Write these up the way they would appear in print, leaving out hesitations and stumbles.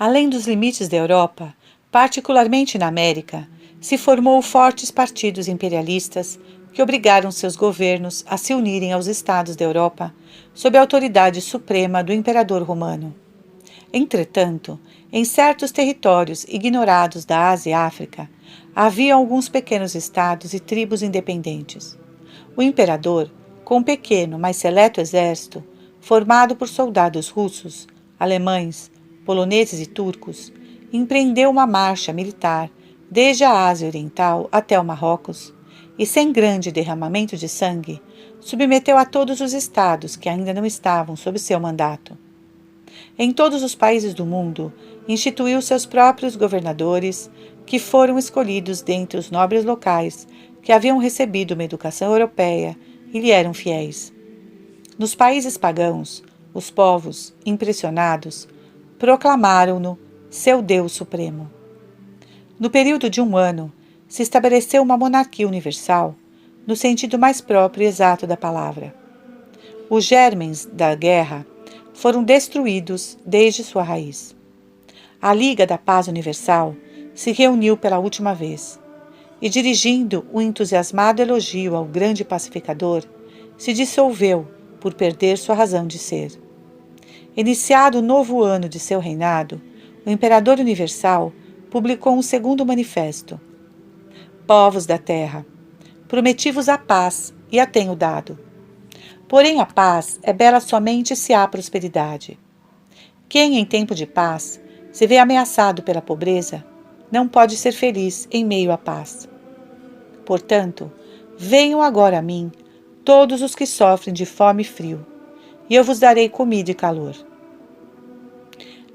Além dos limites da Europa, particularmente na América, se formou fortes partidos imperialistas que obrigaram seus governos a se unirem aos estados da Europa sob a autoridade suprema do imperador romano. Entretanto, em certos territórios ignorados da Ásia e África, havia alguns pequenos estados e tribos independentes. O imperador, com um pequeno, mas seleto exército, formado por soldados russos, alemães, poloneses e turcos, empreendeu uma marcha militar desde a Ásia Oriental até o Marrocos e, sem grande derramamento de sangue, submeteu a todos os estados que ainda não estavam sob seu mandato. Em todos os países do mundo, instituiu seus próprios governadores, que foram escolhidos dentre os nobres locais que haviam recebido uma educação europeia e lhe eram fiéis. Nos países pagãos, os povos, impressionados, proclamaram-no seu Deus Supremo. No período de 1 ano, se estabeleceu uma monarquia universal, no sentido mais próprio e exato da palavra. Os germens da guerra foram destruídos desde sua raiz. A Liga da Paz Universal se reuniu pela última vez e, dirigindo um entusiasmado elogio ao grande pacificador, se dissolveu por perder sua razão de ser. Iniciado o novo ano de seu reinado, o Imperador Universal publicou um segundo manifesto. Povos da terra, prometi-vos a paz e a tenho dado. Porém a paz é bela somente se há prosperidade. Quem em tempo de paz se vê ameaçado pela pobreza, não pode ser feliz em meio à paz. Portanto, venham agora a mim todos os que sofrem de fome e frio, e eu vos darei comida e calor.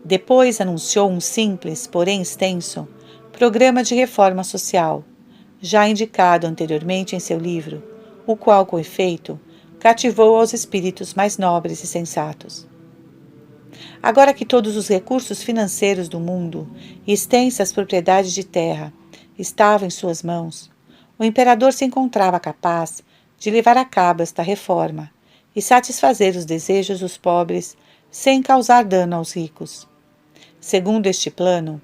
Depois anunciou um simples, porém extenso, programa de reforma social, já indicado anteriormente em seu livro, o qual, com efeito, cativou aos espíritos mais nobres e sensatos. Agora que todos os recursos financeiros do mundo e extensas propriedades de terra estavam em suas mãos, o imperador se encontrava capaz de levar a cabo esta reforma e satisfazer os desejos dos pobres sem causar dano aos ricos. Segundo este plano,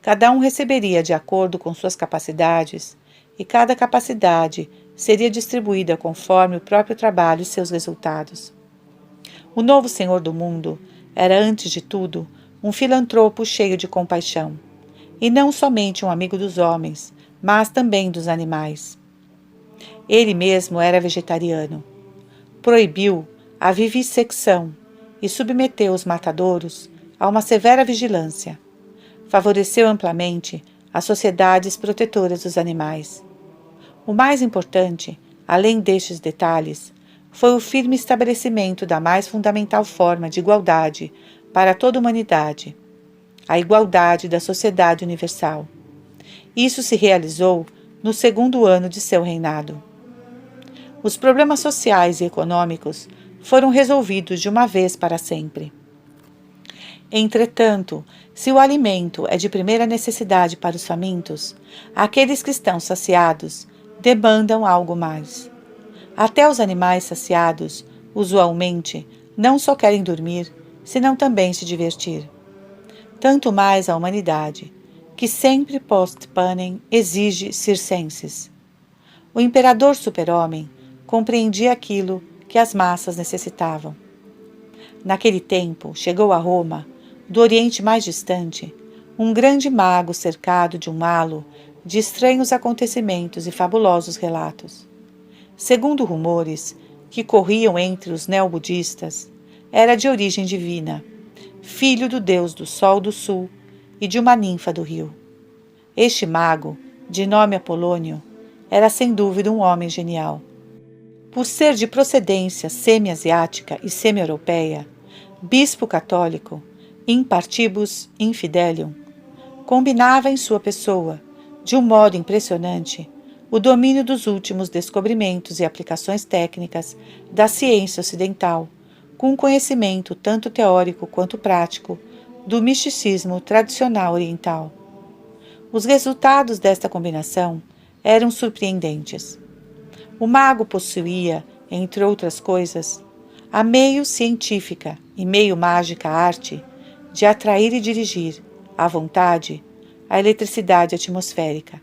cada um receberia de acordo com suas capacidades e cada capacidade seria distribuída conforme o próprio trabalho e seus resultados. O novo Senhor do mundo era, antes de tudo, um filantropo cheio de compaixão, e não somente um amigo dos homens, mas também dos animais. Ele mesmo era vegetariano. Proibiu a vivissecção e submeteu os matadouros a uma severa vigilância. Favoreceu amplamente as sociedades protetoras dos animais. O mais importante, além destes detalhes, foi o firme estabelecimento da mais fundamental forma de igualdade para toda a humanidade, a igualdade da sociedade universal. Isso se realizou no segundo ano de seu reinado. Os problemas sociais e econômicos foram resolvidos de uma vez para sempre. Entretanto, se o alimento é de primeira necessidade para os famintos, aqueles que estão saciados demandam algo mais. Até os animais saciados, usualmente, não só querem dormir, senão também se divertir. Tanto mais a humanidade, que sempre post panem exige circenses. O imperador super-homem compreendia aquilo que as massas necessitavam. Naquele tempo, chegou a Roma, do Oriente mais distante, um grande mago cercado de um halo de estranhos acontecimentos e fabulosos relatos. Segundo rumores que corriam entre os neobudistas, era de origem divina, filho do deus do sol do sul e de uma ninfa do rio. Este mago, de nome Apolônio, era sem dúvida um homem genial. Por ser de procedência semi-asiática e semi-europeia, bispo católico, in partibus infidelium, combinava em sua pessoa, de um modo impressionante, o domínio dos últimos descobrimentos e aplicações técnicas da ciência ocidental, com um conhecimento tanto teórico quanto prático do misticismo tradicional oriental. Os resultados desta combinação eram surpreendentes. O mago possuía, entre outras coisas, a meio científica e meio mágica arte de atrair e dirigir, à vontade, a eletricidade atmosférica,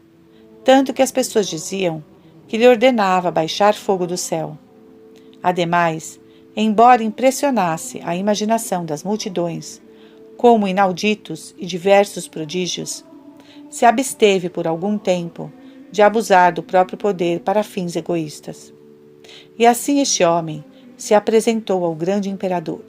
tanto que as pessoas diziam que lhe ordenava baixar fogo do céu. Ademais, embora impressionasse a imaginação das multidões, como inauditos e diversos prodígios, se absteve por algum tempo de abusar do próprio poder para fins egoístas. E assim este homem se apresentou ao grande imperador.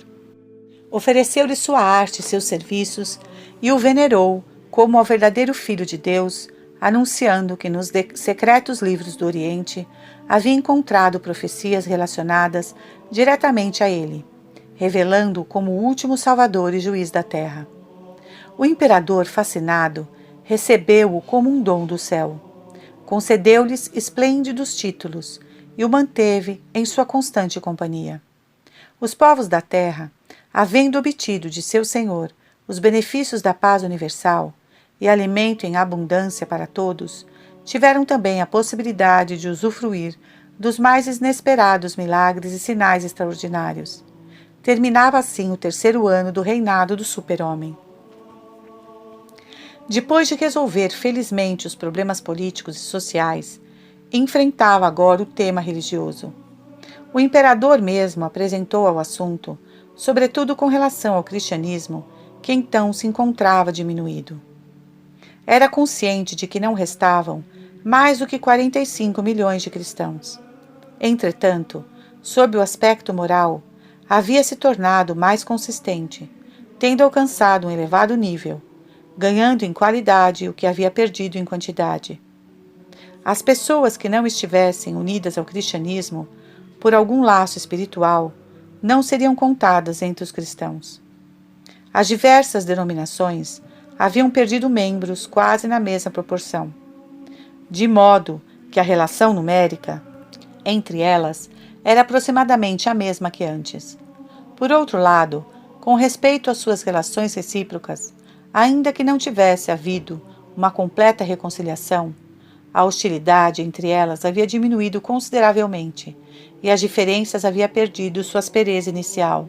Ofereceu-lhe sua arte e seus serviços e o venerou como ao verdadeiro Filho de Deus, anunciando que nos secretos livros do Oriente havia encontrado profecias relacionadas diretamente a ele, revelando-o como o último salvador e juiz da terra. O imperador, fascinado, recebeu-o como um dom do céu. Concedeu-lhes esplêndidos títulos e o manteve em sua constante companhia. Os povos da terra, havendo obtido de seu Senhor os benefícios da paz universal e alimento em abundância para todos, tiveram também a possibilidade de usufruir dos mais inesperados milagres e sinais extraordinários. Terminava assim o 3º ano do reinado do super-homem. Depois de resolver felizmente os problemas políticos e sociais, enfrentava agora o tema religioso. O imperador mesmo apresentou ao assunto, sobretudo com relação ao cristianismo, que então se encontrava diminuído. Era consciente de que não restavam mais do que 45 milhões de cristãos. Entretanto, sob o aspecto moral, havia se tornado mais consistente, tendo alcançado um elevado nível, ganhando em qualidade o que havia perdido em quantidade. As pessoas que não estivessem unidas ao cristianismo por algum laço espiritual não seriam contadas entre os cristãos. As diversas denominações haviam perdido membros quase na mesma proporção, de modo que a relação numérica entre elas era aproximadamente a mesma que antes. Por outro lado, com respeito às suas relações recíprocas, ainda que não tivesse havido uma completa reconciliação, a hostilidade entre elas havia diminuído consideravelmente e as diferenças haviam perdido sua aspereza inicial.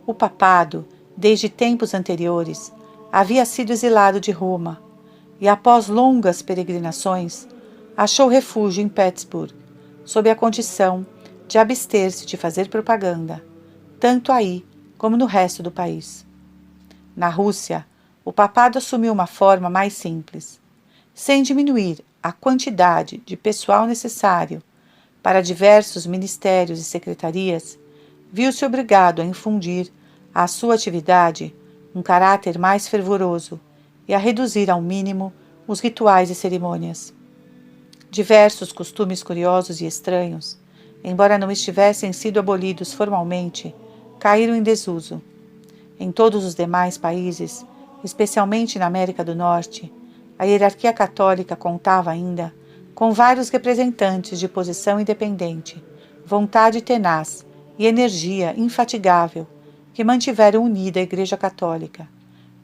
O papado, desde tempos anteriores, havia sido exilado de Roma e, após longas peregrinações, achou refúgio em Petersburg, sob a condição de abster-se de fazer propaganda, tanto aí como no resto do país. Na Rússia, o papado assumiu uma forma mais simples. Sem diminuir a quantidade de pessoal necessário para diversos ministérios e secretarias, viu-se obrigado a infundir à sua atividade um caráter mais fervoroso e a reduzir ao mínimo os rituais e cerimônias. Diversos costumes curiosos e estranhos, embora não estivessem sido abolidos formalmente, caíram em desuso. Em todos os demais países, especialmente na América do Norte, a hierarquia católica contava ainda com vários representantes de posição independente, vontade tenaz e energia infatigável que mantiveram unida a Igreja Católica,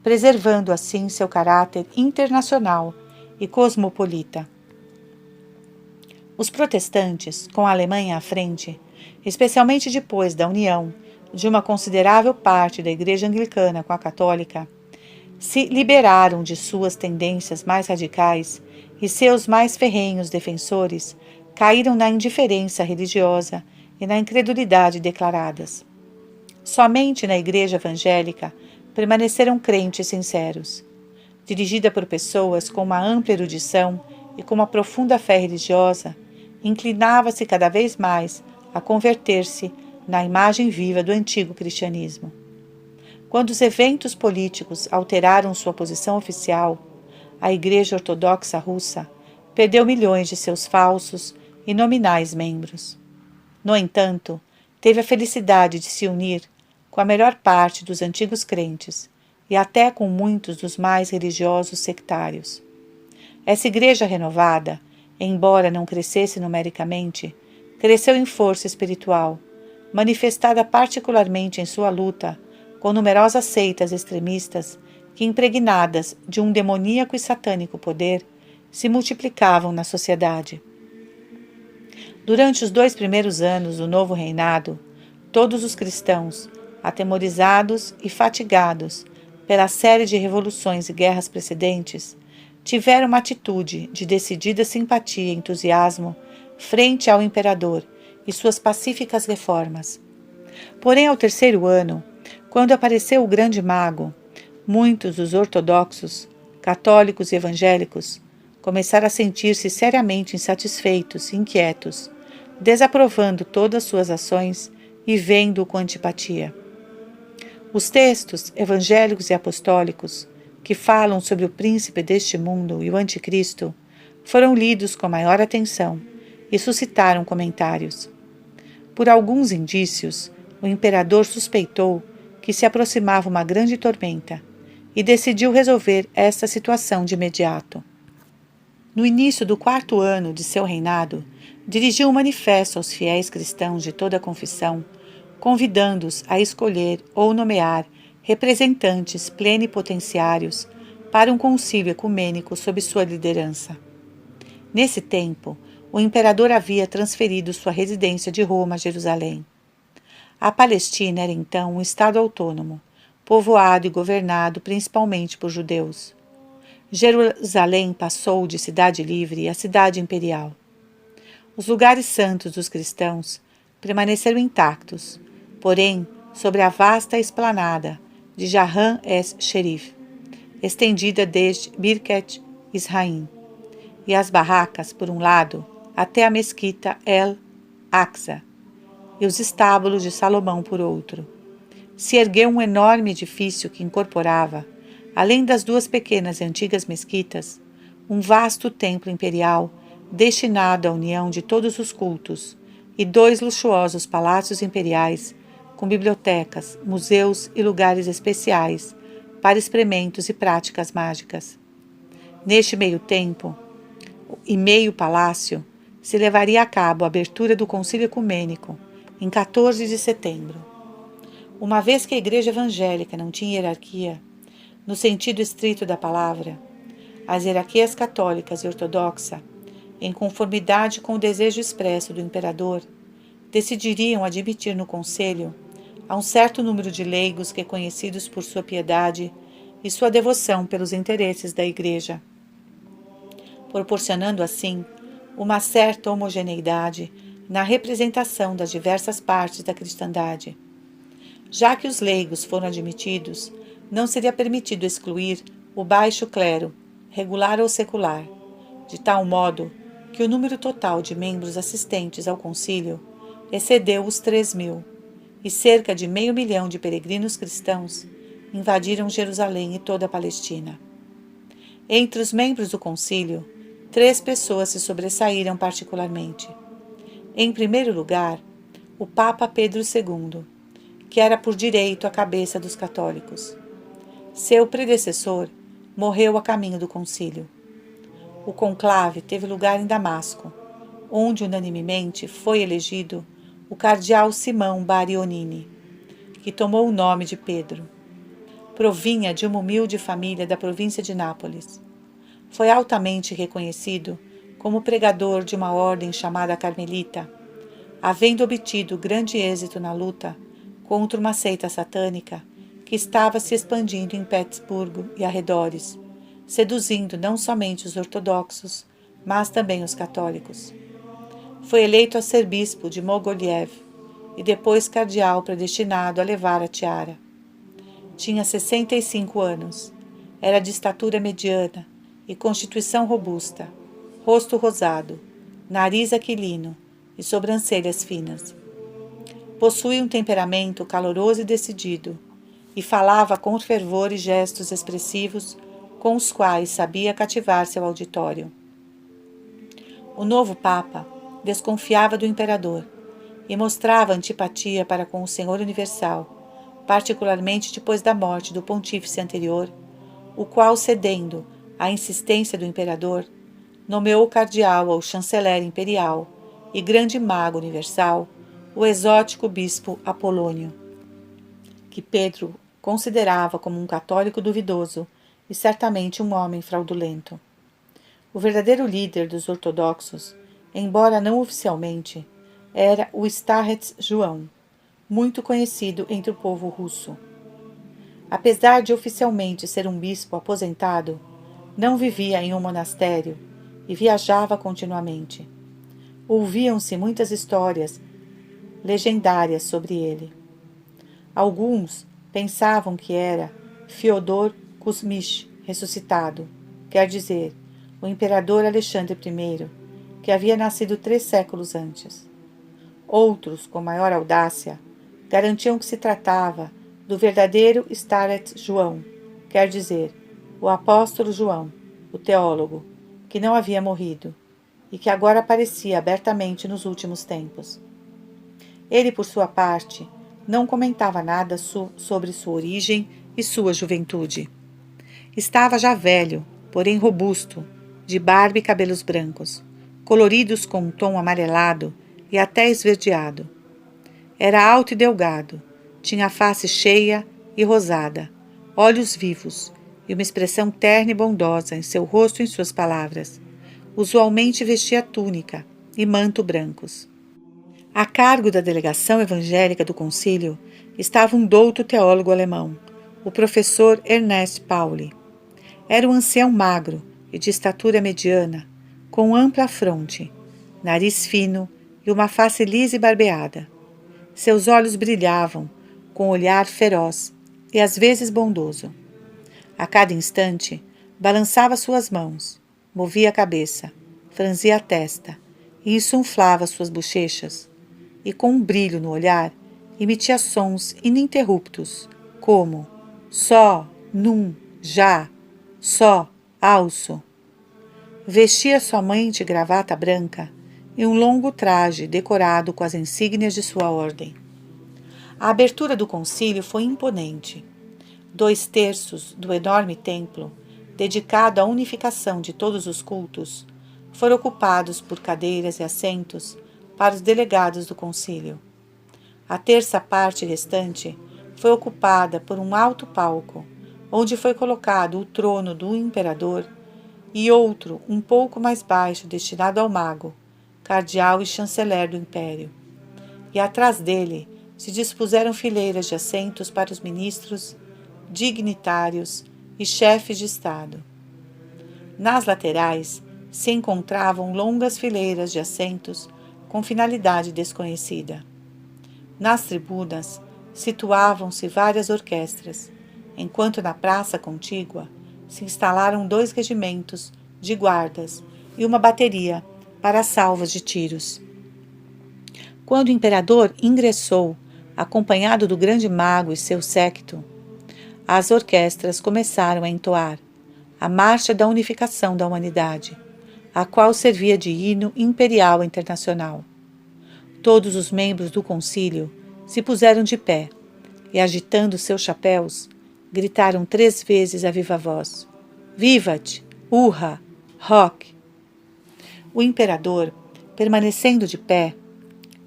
preservando assim seu caráter internacional e cosmopolita. Os protestantes, com a Alemanha à frente, especialmente depois da união de uma considerável parte da Igreja Anglicana com a Católica, se liberaram de suas tendências mais radicais e seus mais ferrenhos defensores caíram na indiferença religiosa e na incredulidade declaradas. Somente na Igreja Evangélica permaneceram crentes sinceros. Dirigida por pessoas com uma ampla erudição e com uma profunda fé religiosa, inclinava-se cada vez mais a converter-se na imagem viva do antigo cristianismo. Quando os eventos políticos alteraram sua posição oficial, a Igreja Ortodoxa Russa perdeu milhões de seus falsos e nominais membros. No entanto, teve a felicidade de se unir com a melhor parte dos antigos crentes e até com muitos dos mais religiosos sectários. Essa igreja renovada, embora não crescesse numericamente, cresceu em força espiritual, manifestada particularmente em sua luta com numerosas seitas extremistas que, impregnadas de um demoníaco e satânico poder, se multiplicavam na sociedade. Durante os 2 primeiros anos do novo reinado, todos os cristãos, atemorizados e fatigados pela série de revoluções e guerras precedentes, tiveram uma atitude de decidida simpatia e entusiasmo frente ao imperador e suas pacíficas reformas. Porém, ao terceiro ano, quando apareceu o grande mago, muitos dos ortodoxos, católicos e evangélicos começaram a sentir-se seriamente insatisfeitos e inquietos, desaprovando todas suas ações e vendo-o com antipatia. Os textos evangélicos e apostólicos, que falam sobre o príncipe deste mundo e o anticristo, foram lidos com maior atenção e suscitaram comentários. Por alguns indícios, o imperador suspeitou que se aproximava uma grande tormenta e decidiu resolver esta situação de imediato. No início do 4º ano de seu reinado, dirigiu um manifesto aos fiéis cristãos de toda a confissão, convidando-os a escolher ou nomear representantes plenipotenciários para um concílio ecumênico sob sua liderança. Nesse tempo, o imperador havia transferido sua residência de Roma a Jerusalém. A Palestina era então um estado autônomo, povoado e governado principalmente por judeus. Jerusalém passou de cidade livre a cidade imperial. Os lugares santos dos cristãos permaneceram intactos, porém sobre a vasta esplanada de Jahan es-Sherif, estendida desde Birket Israim, e as barracas, por um lado, até a mesquita El-Aqsa, e os estábulos de Salomão por outro. Se ergueu um enorme edifício que incorporava, além das 2 pequenas e antigas mesquitas, um vasto templo imperial destinado à união de todos os cultos, e 2 luxuosos palácios imperiais, com bibliotecas, museus e lugares especiais para experimentos e práticas mágicas. Neste meio tempo e meio palácio, se levaria a cabo a abertura do Concílio Ecumênico, em 14 de setembro. Uma vez que a Igreja Evangélica não tinha hierarquia, no sentido estrito da palavra, as hierarquias católicas e ortodoxa, em conformidade com o desejo expresso do imperador, decidiriam admitir no conselho a um certo número de leigos reconhecidos por sua piedade e sua devoção pelos interesses da Igreja, proporcionando assim uma certa homogeneidade na representação das diversas partes da cristandade. Já que os leigos foram admitidos, não seria permitido excluir o baixo clero, regular ou secular, de tal modo que o número total de membros assistentes ao concílio excedeu os 3.000, e cerca de 500.000 de peregrinos cristãos invadiram Jerusalém e toda a Palestina. Entre os membros do concílio, 3 pessoas se sobressaíram particularmente. Em primeiro lugar, o Papa Pedro II, que era por direito a cabeça dos católicos. Seu predecessor morreu a caminho do concílio. O conclave teve lugar em Damasco, onde unanimemente foi elegido o cardeal Simão Barionini, que tomou o nome de Pedro. Provinha de uma humilde família da província de Nápoles. Foi altamente reconhecido como pregador de uma ordem chamada Carmelita, havendo obtido grande êxito na luta contra uma seita satânica que estava se expandindo em Petersburgo e arredores, seduzindo não somente os ortodoxos, mas também os católicos. Foi eleito a ser bispo de Mogoliev e depois cardeal predestinado a levar a tiara. Tinha 65 anos, era de estatura mediana e constituição robusta, rosto rosado, nariz aquilino e sobrancelhas finas. Possuía um temperamento caloroso e decidido, e falava com fervor e gestos expressivos com os quais sabia cativar seu auditório. O novo Papa desconfiava do imperador e mostrava antipatia para com o Senhor Universal, particularmente depois da morte do pontífice anterior, o qual, cedendo à insistência do imperador, nomeou cardeal ao chanceler imperial e grande mago universal, o exótico bispo Apolônio, que Pedro considerava como um católico duvidoso e certamente um homem fraudulento. O verdadeiro líder dos ortodoxos, embora não oficialmente, era o Starets João, muito conhecido entre o povo russo. Apesar de oficialmente ser um bispo aposentado, não vivia em um monastério e viajava continuamente. Ouviam-se muitas histórias legendárias sobre ele. Alguns pensavam que era Fyodor Kuzmich ressuscitado, quer dizer, o imperador Alexandre I, que havia nascido 3 séculos antes. Outros, com maior audácia, garantiam que se tratava do verdadeiro Staret João, quer dizer, o apóstolo João, o teólogo, que não havia morrido e que agora aparecia abertamente nos últimos tempos. Ele, por sua parte, não comentava nada sobre sua origem e sua juventude. Estava já velho, porém robusto, de barba e cabelos brancos, coloridos com um tom amarelado e até esverdeado. Era alto e delgado, tinha a face cheia e rosada, olhos vivos e uma expressão terna e bondosa em seu rosto e em suas palavras. Usualmente vestia túnica e manto brancos. A cargo da delegação evangélica do concílio estava um douto teólogo alemão, o professor Ernest Pauli. Era um ancião magro e de estatura mediana, com ampla fronte, nariz fino e uma face lisa e barbeada. Seus olhos brilhavam, com um olhar feroz e às vezes bondoso. A cada instante, balançava suas mãos, movia a cabeça, franzia a testa e insuflava suas bochechas, e com um brilho no olhar, emitia sons ininterruptos, como só, num, já, só, alço. Vestia somente gravata branca e um longo traje decorado com as insígnias de sua ordem. A abertura do concílio foi imponente. 2/3 do enorme templo, dedicado à unificação de todos os cultos, foram ocupados por cadeiras e assentos para os delegados do concílio. A terça parte restante foi ocupada por um alto palco, onde foi colocado o trono do imperador e outro um pouco mais baixo destinado ao mago, cardeal e chanceler do império. E atrás dele se dispuseram fileiras de assentos para os ministros, dignitários e chefes de estado. Nas laterais se encontravam longas fileiras de assentos com finalidade desconhecida. Nas tribunas situavam-se várias orquestras, enquanto na praça contígua se instalaram 2 regimentos de guardas e uma bateria para salvas de tiros. Quando o imperador ingressou, acompanhado do grande mago e seu séquito, as orquestras começaram a entoar a Marcha da Unificação da Humanidade, a qual servia de hino imperial internacional. Todos os membros do concílio se puseram de pé e, agitando seus chapéus, gritaram 3 vezes a viva voz: Vivat! Hurra! Hoc! O imperador, permanecendo de pé,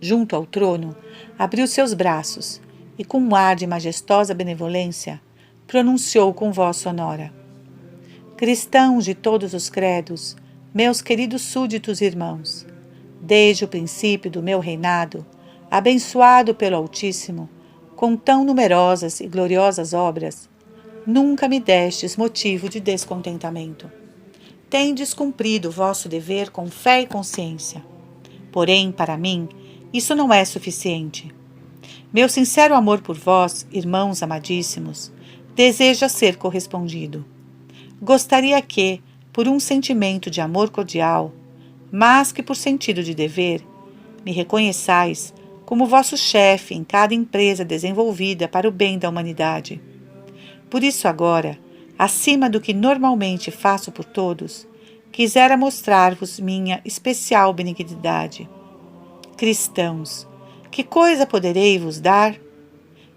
junto ao trono, abriu seus braços e, com um ar de majestosa benevolência, pronunciou com voz sonora: Cristãos de todos os credos, meus queridos súditos e irmãos, desde o princípio do meu reinado, abençoado pelo Altíssimo, com tão numerosas e gloriosas obras, nunca me destes motivo de descontentamento. Tendes cumprido o vosso dever com fé e consciência. Porém, para mim, isso não é suficiente. Meu sincero amor por vós, irmãos amadíssimos, deseja ser correspondido. Gostaria que, por um sentimento de amor cordial, mas que por sentido de dever, me reconheçais como vosso chefe em cada empresa desenvolvida para o bem da humanidade. Por isso agora, acima do que normalmente faço por todos, quisera mostrar-vos minha especial benignidade. Cristãos, que coisa poderei vos dar?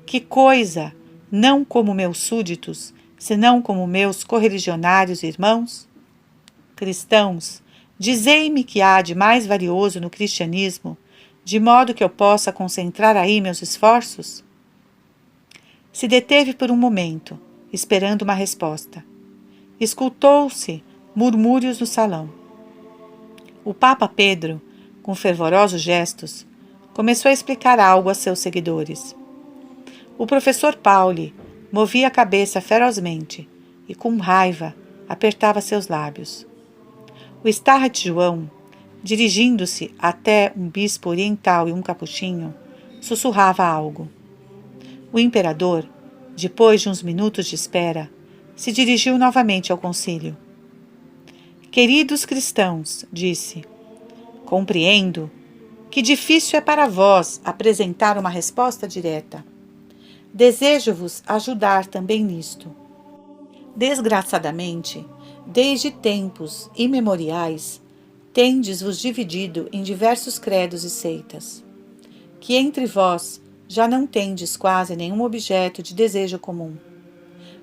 Que coisa, não como meus súditos, senão como meus correligionários e irmãos? Cristãos, dizei-me que há de mais valioso no cristianismo, de modo que eu possa concentrar aí meus esforços? Se deteve por um momento, esperando uma resposta. Escutou-se murmúrios no salão. O Papa Pedro, com fervorosos gestos, começou a explicar algo a seus seguidores. O professor Pauli movia a cabeça ferozmente e, com raiva, apertava seus lábios. O Starret João, dirigindo-se até um bispo oriental e um capuchinho, sussurrava algo. O imperador, depois de uns minutos de espera, se dirigiu novamente ao concílio. Queridos cristãos, disse, compreendo que difícil é para vós apresentar uma resposta direta. Desejo-vos ajudar também nisto. Desgraçadamente, desde tempos imemoriais, tendes-vos dividido em diversos credos e seitas, que entre vós já não tendes quase nenhum objeto de desejo comum.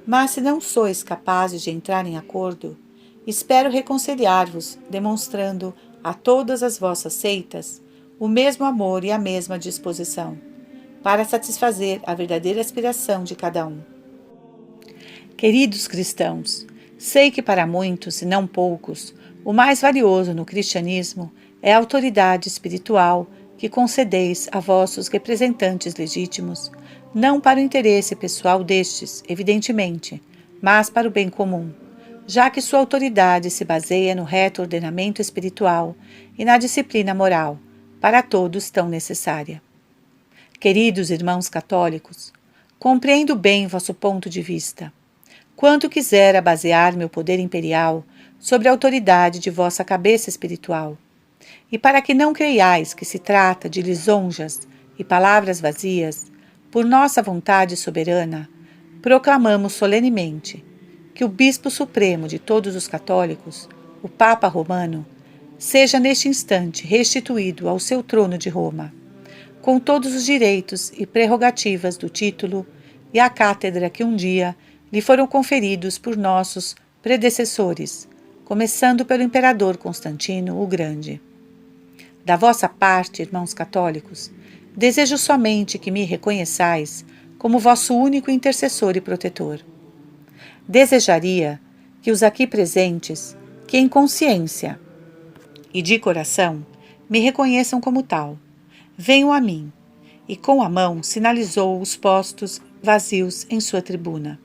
Mas se não sois capazes de entrar em acordo, espero reconciliar-vos, demonstrando a todas as vossas seitas o mesmo amor e a mesma disposição, para satisfazer a verdadeira aspiração de cada um. Queridos cristãos, sei que para muitos, e não poucos, o mais valioso no cristianismo é a autoridade espiritual que concedeis a vossos representantes legítimos, não para o interesse pessoal destes, evidentemente, mas para o bem comum, já que sua autoridade se baseia no reto ordenamento espiritual e na disciplina moral, para todos tão necessária. Queridos irmãos católicos, compreendo bem vosso ponto de vista. Quanto quisera basear meu poder imperial sobre a autoridade de vossa cabeça espiritual. E para que não creiais que se trata de lisonjas e palavras vazias, por nossa vontade soberana, proclamamos solenemente que o Bispo Supremo de todos os católicos, o Papa Romano, seja neste instante restituído ao seu trono de Roma, com todos os direitos e prerrogativas do título e a cátedra que um dia lhe foram conferidos por nossos predecessores, começando pelo imperador Constantino o Grande. Da vossa parte, irmãos católicos, desejo somente que me reconheçais como vosso único intercessor e protetor. Desejaria que os aqui presentes, que em consciência e de coração, me reconheçam como tal, venham a mim, e com a mão sinalizou os postos vazios em sua tribuna.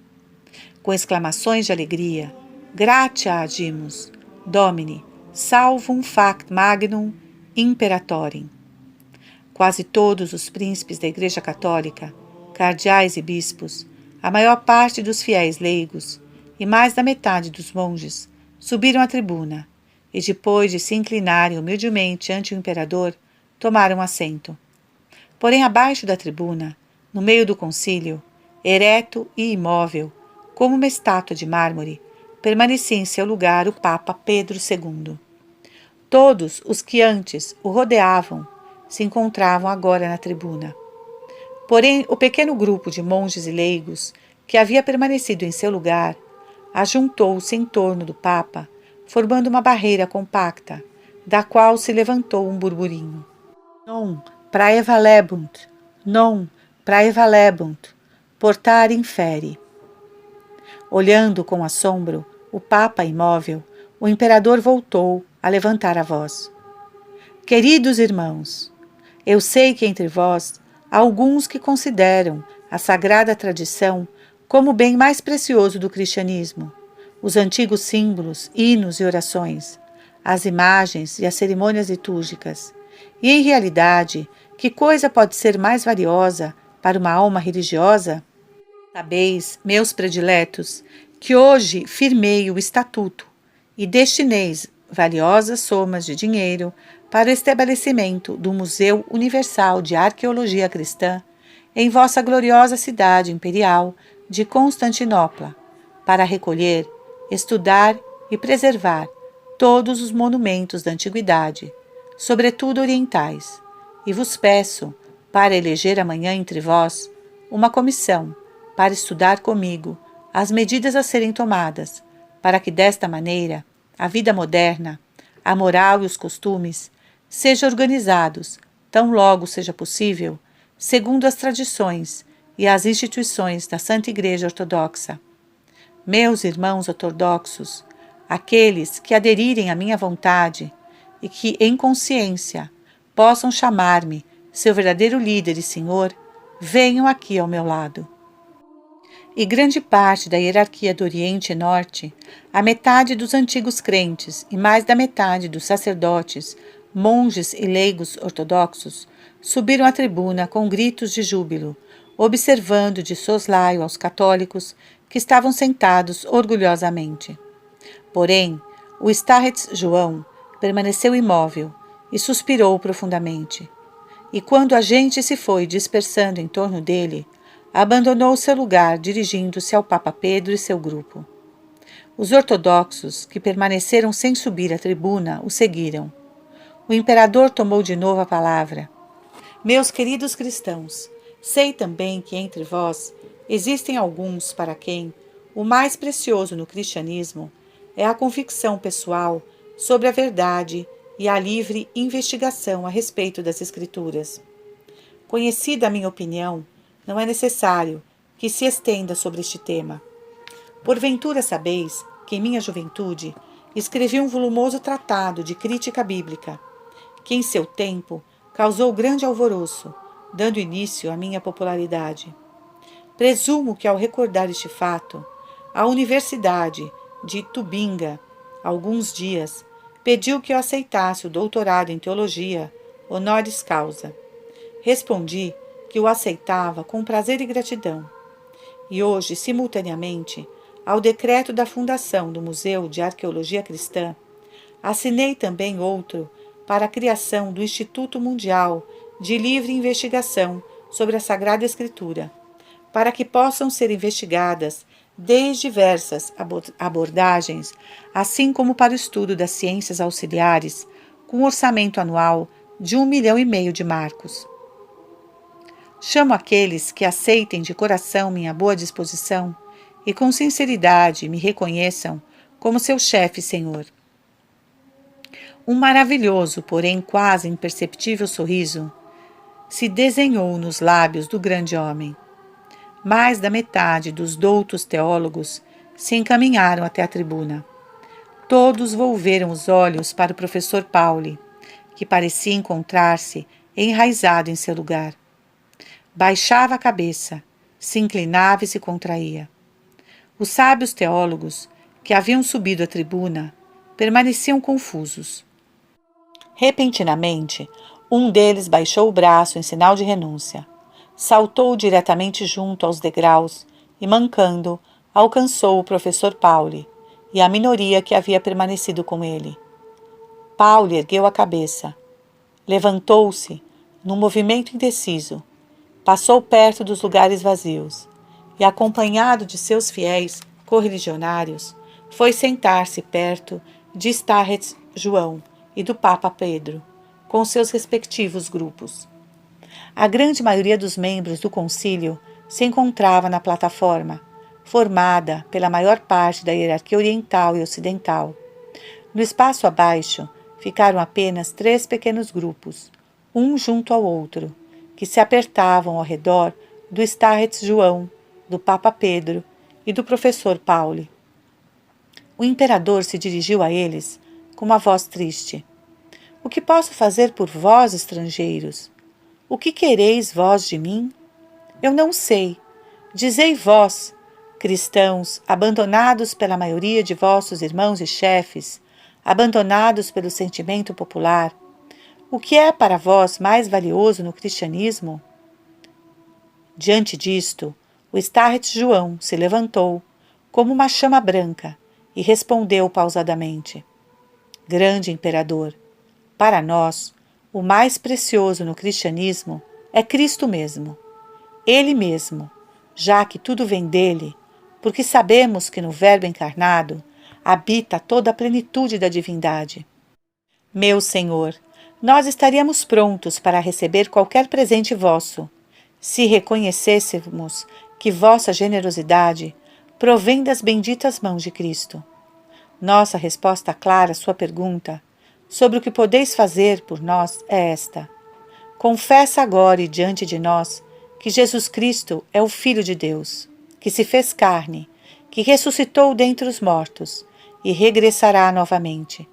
Com exclamações de alegria, gratia adimus, Domini, salvum fact magnum imperatorem. Quase todos os príncipes da Igreja Católica, cardeais e bispos, a maior parte dos fiéis leigos e mais da metade dos monges subiram à tribuna e, depois de se inclinarem humildemente ante o imperador, tomaram assento. Porém, abaixo da tribuna, no meio do concílio, ereto e imóvel, como uma estátua de mármore, permanecia em seu lugar o Papa Pedro II. Todos os que antes o rodeavam se encontravam agora na tribuna. Porém, o pequeno grupo de monges e leigos que havia permanecido em seu lugar ajuntou-se em torno do Papa, formando uma barreira compacta, da qual se levantou um burburinho. Non praevalebunt, non praevalebunt, portar infere. Olhando com assombro o Papa imóvel, o imperador voltou a levantar a voz. Queridos irmãos, eu sei que entre vós há alguns que consideram a sagrada tradição como o bem mais precioso do cristianismo, os antigos símbolos, hinos e orações, as imagens e as cerimônias litúrgicas. E, em realidade, que coisa pode ser mais valiosa para uma alma religiosa? Sabeis, meus prediletos, que hoje firmei o estatuto e destineis valiosas somas de dinheiro para o estabelecimento do Museu Universal de Arqueologia Cristã em vossa gloriosa cidade imperial de Constantinopla, para recolher, estudar e preservar todos os monumentos da antiguidade, sobretudo orientais, e vos peço, para eleger amanhã entre vós, uma comissão para estudar comigo as medidas a serem tomadas, para que desta maneira a vida moderna, a moral e os costumes sejam organizados, tão logo seja possível, segundo as tradições e as instituições da Santa Igreja Ortodoxa. Meus irmãos ortodoxos, aqueles que aderirem à minha vontade e que, em consciência, possam chamar-me seu verdadeiro líder e senhor, venham aqui ao meu lado. e grande parte da hierarquia do Oriente e Norte, a metade dos antigos crentes e mais da metade dos sacerdotes, monges e leigos ortodoxos, subiram à tribuna com gritos de júbilo, observando de soslaio aos católicos que estavam sentados orgulhosamente. Porém, o Starretts João permaneceu imóvel e suspirou profundamente. E quando a gente se foi dispersando em torno dele, abandonou seu lugar dirigindo-se ao Papa Pedro e seu grupo. Os ortodoxos, que permaneceram sem subir à tribuna, o seguiram. O imperador tomou de novo a palavra. Meus queridos cristãos, sei também que entre vós existem alguns para quem o mais precioso no cristianismo é a convicção pessoal sobre a verdade e a livre investigação a respeito das Escrituras. Conhecida a minha opinião, não é necessário que se estenda sobre este tema. Porventura sabeis que em minha juventude escrevi um volumoso tratado de crítica bíblica, que em seu tempo causou grande alvoroço, dando início à minha popularidade. Presumo que ao recordar este fato, a Universidade de Tubinga, há alguns dias, pediu que eu aceitasse o doutorado em teologia, honoris causa. Respondi que o aceitava com prazer e gratidão. E hoje, simultaneamente, ao decreto da fundação do Museu de Arqueologia Cristã, assinei também outro para a criação do Instituto Mundial de Livre Investigação sobre a Sagrada Escritura, para que possam ser investigadas desde diversas abordagens, assim como para o estudo das ciências auxiliares, com um orçamento anual de 1,5 milhão de marcos. Chamo aqueles que aceitem de coração minha boa disposição e com sinceridade me reconheçam como seu chefe e senhor. Um maravilhoso, porém quase imperceptível sorriso se desenhou nos lábios do grande homem. Mais da metade dos doutos teólogos se encaminharam até a tribuna. Todos volveram os olhos para o professor Pauli, que parecia encontrar-se enraizado em seu lugar. Baixava a cabeça, se inclinava e se contraía. Os sábios teólogos, que haviam subido à tribuna, permaneciam confusos. Repentinamente, um deles baixou o braço em sinal de renúncia. Saltou diretamente junto aos degraus e, mancando, alcançou o professor Pauli e a minoria que havia permanecido com ele. Pauli ergueu a cabeça. Levantou-se, num movimento indeciso, passou perto dos lugares vazios e, acompanhado de seus fiéis correligionários, foi sentar-se perto de Starretts João e do Papa Pedro, com seus respectivos grupos. A grande maioria dos membros do concílio se encontrava na plataforma, formada pela maior parte da hierarquia oriental e ocidental. No espaço abaixo ficaram apenas 3 pequenos grupos, um junto ao outro, que se apertavam ao redor do Starretts João, do Papa Pedro e do professor Pauli. O imperador se dirigiu a eles com uma voz triste. O que posso fazer por vós, estrangeiros? O que quereis vós de mim? Eu não sei. Dizei vós, cristãos, abandonados pela maioria de vossos irmãos e chefes, abandonados pelo sentimento popular, o que é para vós mais valioso no cristianismo? Diante disto, o Starretts João se levantou, como uma chama branca, e respondeu pausadamente: Grande imperador, para nós, o mais precioso no cristianismo é Cristo mesmo, Ele mesmo, já que tudo vem dele, porque sabemos que no Verbo encarnado habita toda a plenitude da divindade. Meu Senhor, nós estaríamos prontos para receber qualquer presente vosso, se reconhecêssemos que vossa generosidade provém das benditas mãos de Cristo. Nossa resposta clara à sua pergunta sobre o que podeis fazer por nós é esta: confessa agora e diante de nós que Jesus Cristo é o Filho de Deus, que se fez carne, que ressuscitou dentre os mortos e regressará novamente.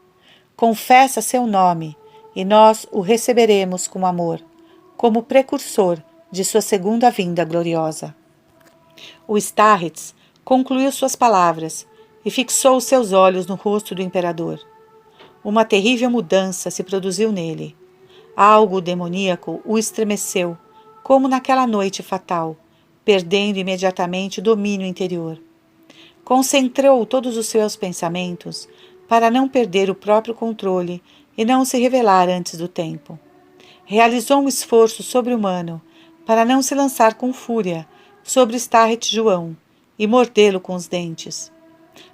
Confessa seu nome e nós o receberemos com amor, como precursor de sua segunda vinda gloriosa. O Starretz concluiu suas palavras e fixou seus olhos no rosto do imperador. Uma terrível mudança se produziu nele. Algo demoníaco o estremeceu, como naquela noite fatal, perdendo imediatamente o domínio interior. Concentrou todos os seus pensamentos para não perder o próprio controle e não se revelar antes do tempo. Realizou um esforço sobre-humano para não se lançar com fúria sobre Starretz João e mordê-lo com os dentes.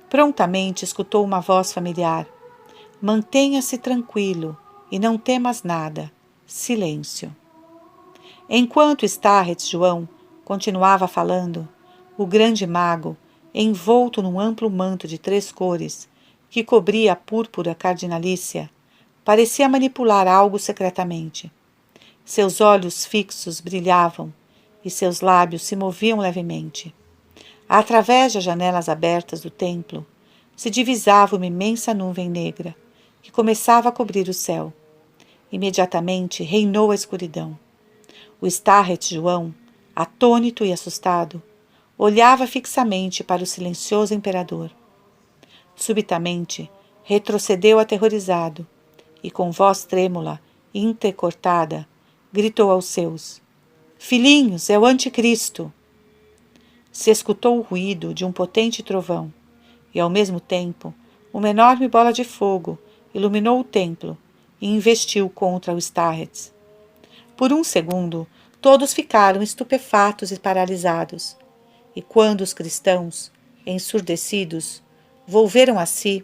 Prontamente escutou uma voz familiar. Mantenha-se tranquilo e não temas nada. Silêncio. Enquanto Starretz João continuava falando, o grande mago, envolto num amplo manto de 3 cores, que cobria a púrpura cardinalícia, parecia manipular algo secretamente. Seus olhos fixos brilhavam e seus lábios se moviam levemente. Através das janelas abertas do templo, se divisava uma imensa nuvem negra, que começava a cobrir o céu. Imediatamente reinou a escuridão. O Starretz João, atônito e assustado, olhava fixamente para o silencioso imperador. Subitamente, retrocedeu aterrorizado e, com voz trêmula e entrecortada, gritou aos seus: Filhinhos, é o Anticristo! Se escutou o ruído de um potente trovão e, ao mesmo tempo, uma enorme bola de fogo iluminou o templo e investiu contra o Starretz. Por um segundo, todos ficaram estupefatos e paralisados, e quando os cristãos, ensurdecidos, volveram a si,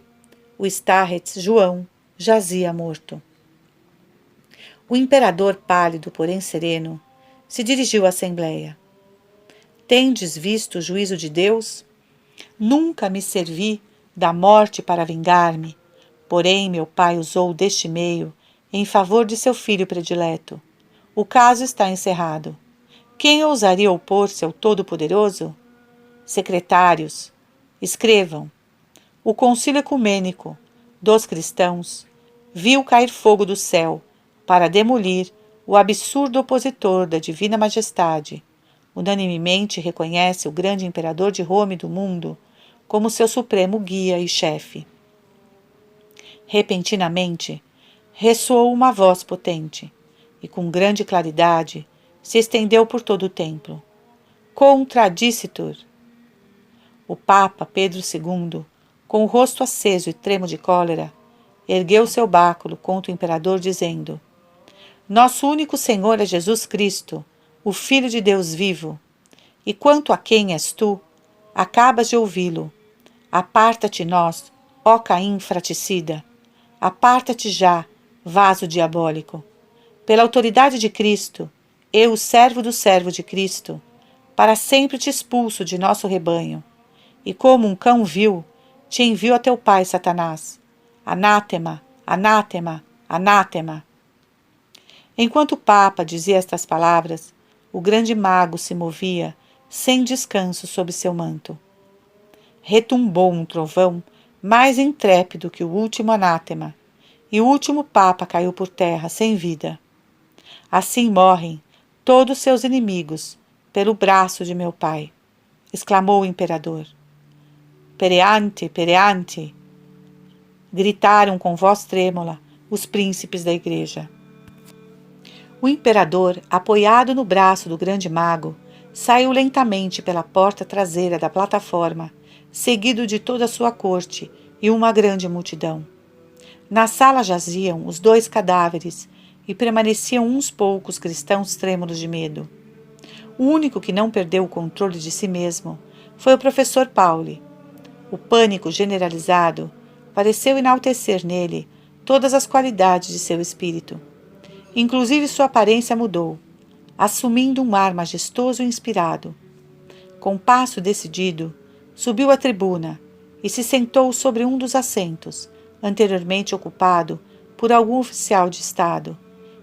o Starretz João jazia morto. O imperador, pálido, porém sereno, se dirigiu à Assembleia. Tendes visto o juízo de Deus? Nunca me servi da morte para vingar-me, porém meu pai usou deste meio em favor de seu filho predileto. O caso está encerrado. Quem ousaria opor-se ao Todo-Poderoso? Secretários, escrevam. O Concílio Ecumênico dos Cristãos viu cair fogo do céu para demolir o absurdo opositor da Divina Majestade. Unanimemente reconhece o grande imperador de Roma e do mundo como seu supremo guia e chefe. Repentinamente, ressoou uma voz potente e, com grande claridade, se estendeu por todo o templo. Contradicitur! O Papa Pedro II, com o rosto aceso e tremo de cólera, ergueu seu báculo contra o imperador, dizendo: Nosso único Senhor é Jesus Cristo, o Filho de Deus vivo. E quanto a quem és tu, acabas de ouvi-lo. Aparta-te nós, ó Caim fraticida. Aparta-te já, vaso diabólico. Pela autoridade de Cristo, eu, o servo do servo de Cristo, para sempre te expulso de nosso rebanho. E como um cão vil, te envio a teu pai, Satanás. Anátema, anátema, anátema. Enquanto o Papa dizia estas palavras, o grande mago se movia, sem descanso, sob seu manto. Retumbou um trovão mais intrépido que o último anátema, e o último Papa caiu por terra, sem vida. Assim morrem todos seus inimigos, pelo braço de meu pai, exclamou o imperador. Pereante, pereante! Gritaram com voz trêmula os príncipes da igreja. O imperador, apoiado no braço do grande mago, saiu lentamente pela porta traseira da plataforma, seguido de toda a sua corte e uma grande multidão. Na sala jaziam os 2 cadáveres e permaneciam uns poucos cristãos trêmulos de medo. O único que não perdeu o controle de si mesmo foi o professor Pauli. O pânico generalizado pareceu enaltecer nele todas as qualidades de seu espírito. Inclusive sua aparência mudou, assumindo um ar majestoso e inspirado. Com passo decidido, subiu à tribuna e se sentou sobre um dos assentos, anteriormente ocupado por algum oficial de Estado,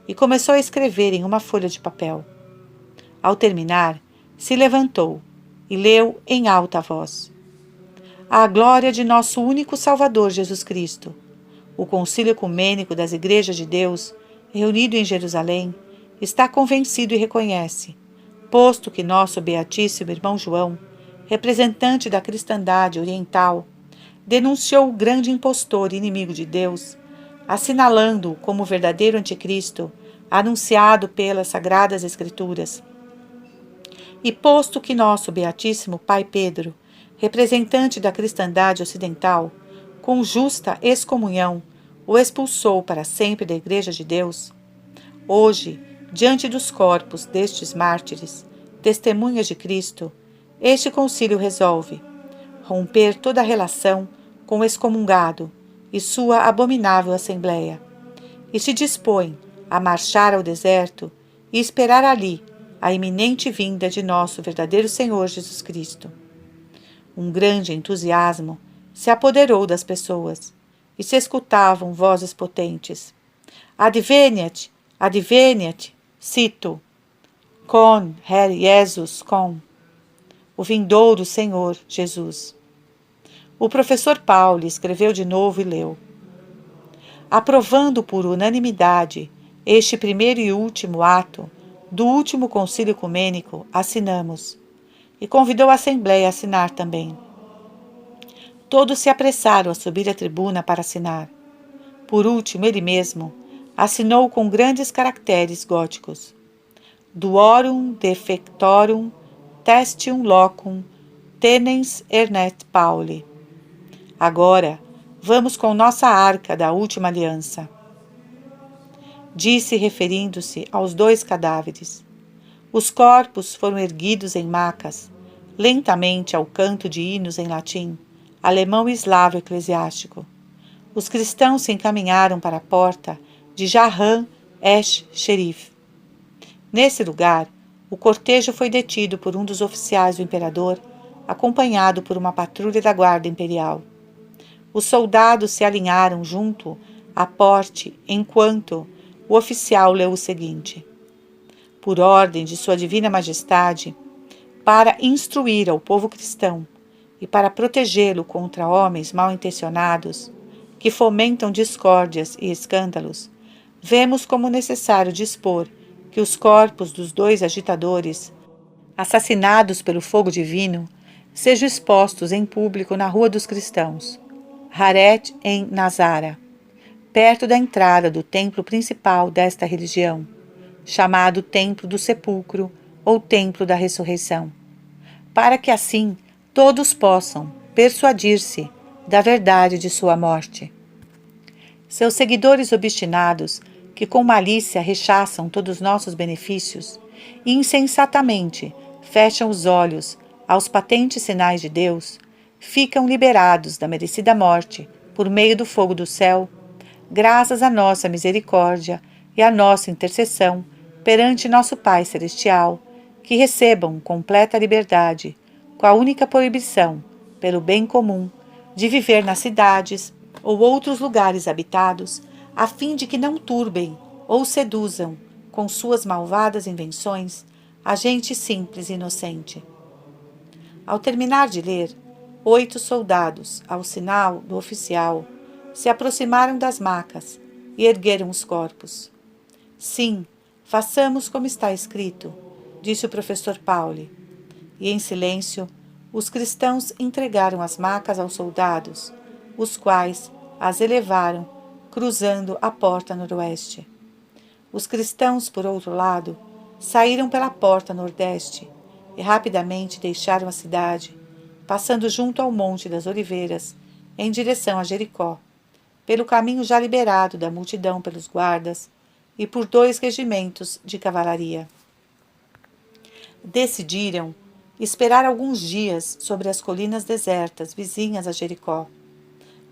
e começou a escrever em uma folha de papel. Ao terminar, se levantou e leu em alta voz: À glória de nosso único Salvador Jesus Cristo, o Concílio Ecumênico das Igrejas de Deus, reunido em Jerusalém, está convencido e reconhece, posto que nosso beatíssimo irmão João, representante da cristandade oriental, denunciou o grande impostor e inimigo de Deus, assinalando-o como verdadeiro anticristo, anunciado pelas Sagradas Escrituras. E posto que nosso beatíssimo Pai Pedro, representante da cristandade ocidental, com justa excomunhão, o expulsou para sempre da Igreja de Deus, hoje, diante dos corpos destes mártires, testemunhas de Cristo, este concílio resolve romper toda a relação com o excomungado e sua abominável assembleia, e se dispõe a marchar ao deserto e esperar ali a iminente vinda de nosso verdadeiro Senhor Jesus Cristo. Um grande entusiasmo se apoderou das pessoas, e se escutavam vozes potentes. Adveniat, adveniat, cito, con Herr Jesus com, o vindouro Senhor Jesus. O professor Pauli escreveu de novo e leu: aprovando por unanimidade este primeiro e último ato do último concílio ecumênico, assinamos, e convidou a Assembleia a assinar também. Todos se apressaram a subir à tribuna para assinar. Por último, ele mesmo assinou com grandes caracteres góticos: Duorum defectorum testium locum tenens ernet Pauli. Agora, vamos com nossa arca da última aliança. Disse, referindo-se aos 2 cadáveres. Os corpos foram erguidos em macas, lentamente ao canto de hinos em latim, alemão e eslavo eclesiástico. Os cristãos se encaminharam para a porta de Jahan esh-Sherif. Nesse lugar, o cortejo foi detido por um dos oficiais do imperador, acompanhado por uma patrulha da guarda imperial. Os soldados se alinharam junto à porte enquanto o oficial leu o seguinte: por ordem de Sua Divina Majestade, para instruir ao povo cristão e para protegê-lo contra homens mal-intencionados que fomentam discórdias e escândalos, vemos como necessário dispor que os corpos dos 2 agitadores, assassinados pelo fogo divino, sejam expostos em público na Rua dos Cristãos, Haret em Nazara, perto da entrada do templo principal desta religião, chamado Templo do Sepulcro ou Templo da Ressurreição, para que assim todos possam persuadir-se da verdade de sua morte. Seus seguidores obstinados, que com malícia rechaçam todos os nossos benefícios e insensatamente fecham os olhos aos patentes sinais de Deus, ficam liberados da merecida morte por meio do fogo do céu, graças à nossa misericórdia e à nossa intercessão perante nosso Pai Celestial, que recebam completa liberdade, com a única proibição, pelo bem comum, de viver nas cidades ou outros lugares habitados, a fim de que não turbem ou seduzam, com suas malvadas invenções, a gente simples e inocente. Ao terminar de ler, 8 soldados, ao sinal do oficial, se aproximaram das macas e ergueram os corpos. Sim, façamos como está escrito, disse o professor Pauli, e em silêncio os cristãos entregaram as macas aos soldados, os quais as elevaram, cruzando a porta noroeste. Os cristãos, por outro lado, saíram pela porta nordeste e rapidamente deixaram a cidade, passando junto ao Monte das Oliveiras, em direção a Jericó, pelo caminho já liberado da multidão pelos guardas e por 2 regimentos de cavalaria. Decidiram esperar alguns dias sobre as colinas desertas vizinhas a Jericó.